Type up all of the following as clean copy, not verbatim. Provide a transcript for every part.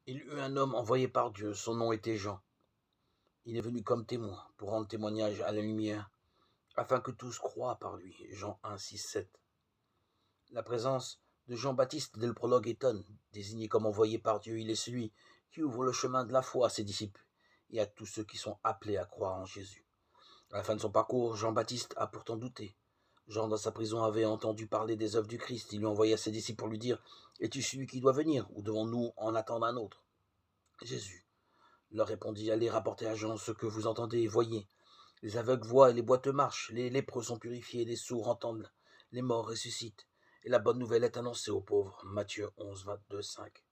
Il eut un homme envoyé par Dieu, son nom était Jean. Il est venu comme témoin, pour rendre témoignage à la lumière, afin que tous croient par lui. Jean 1, 6, 7. La présence de Jean-Baptiste dès le prologue étonne. Désigné comme envoyé par Dieu, il est celui qui ouvre le chemin de la foi à ses disciples et à tous ceux qui sont appelés à croire en Jésus. À la fin de son parcours, Jean-Baptiste a pourtant douté. Jean, dans sa prison, avait entendu parler des œuvres du Christ. Il lui envoya ses disciples pour lui dire « Es-tu celui qui doit venir, ou devons-nous en attendre un autre ?» Jésus leur répondit « Allez rapporter à Jean ce que vous entendez et voyez. Les aveugles voient et les boiteux marchent, les lépreux sont purifiés, les sourds entendent, les morts ressuscitent. Et la bonne nouvelle est annoncée aux pauvres. » Matthieu 11, 22, 5.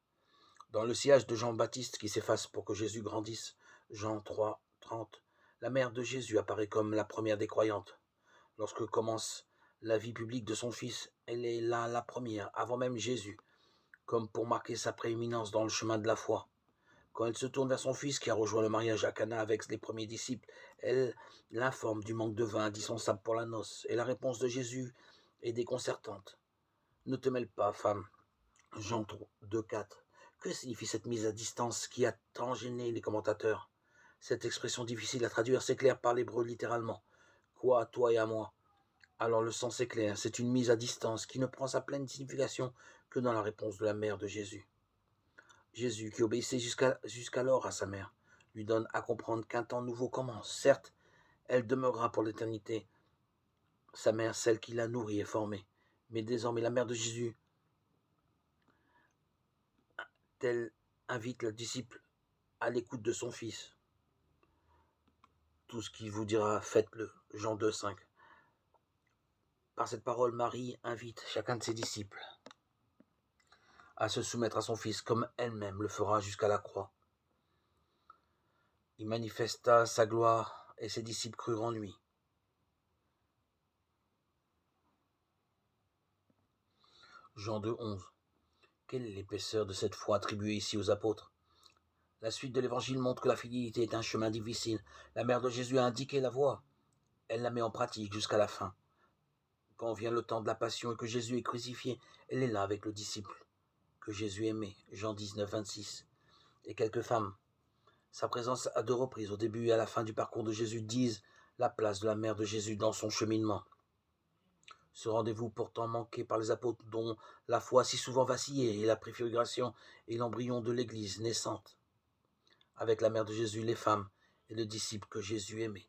Dans le sillage de Jean-Baptiste qui s'efface pour que Jésus grandisse, Jean 3, 30, la mère de Jésus apparaît comme la première des croyantes. Lorsque commence la vie publique de son fils, elle est là la première, avant même Jésus, comme pour marquer sa prééminence dans le chemin de la foi. Quand elle se tourne vers son fils qui a rejoint le mariage à Cana avec les premiers disciples, elle l'informe du manque de vin indispensable pour la noce, et la réponse de Jésus est déconcertante. « Ne te mêle pas, femme. » Jean 2, 4. Que signifie cette mise à distance qui a tant gêné les commentateurs? Cette expression difficile à traduire s'éclaire par l'hébreu littéralement. Quoi à toi et à moi? Alors le sens est clair, c'est une mise à distance qui ne prend sa pleine signification que dans la réponse de la mère de Jésus. Jésus, qui obéissait jusqu'alors à sa mère, lui donne à comprendre qu'un temps nouveau commence. Certes, elle demeurera pour l'éternité, sa mère, celle qui l'a nourrie et formée. Mais désormais, la mère de Jésus, elle invite le disciple à l'écoute de son fils. Tout ce qu'il vous dira, faites-le. Jean 2, 5. Par cette parole, Marie invite chacun de ses disciples à se soumettre à son fils comme elle-même le fera jusqu'à la croix. Il manifesta sa gloire et ses disciples crurent en lui. Jean 2, 11. Quelle est l'épaisseur de cette foi attribuée ici aux apôtres? La suite de l'évangile montre que la fidélité est un chemin difficile. La mère de Jésus a indiqué la voie. Elle la met en pratique jusqu'à la fin. Quand vient le temps de la passion et que Jésus est crucifié, elle est là avec le disciple que Jésus aimait. Jean 19, 26. Et quelques femmes. Sa présence à 2 reprises, au début et à la fin du parcours de Jésus, disent la place de la mère de Jésus dans son cheminement. Ce rendez-vous pourtant manqué par les apôtres dont la foi si souvent vacillée et la préfiguration et l'embryon de l'Église naissante. Avec la mère de Jésus, les femmes et le disciple que Jésus aimait.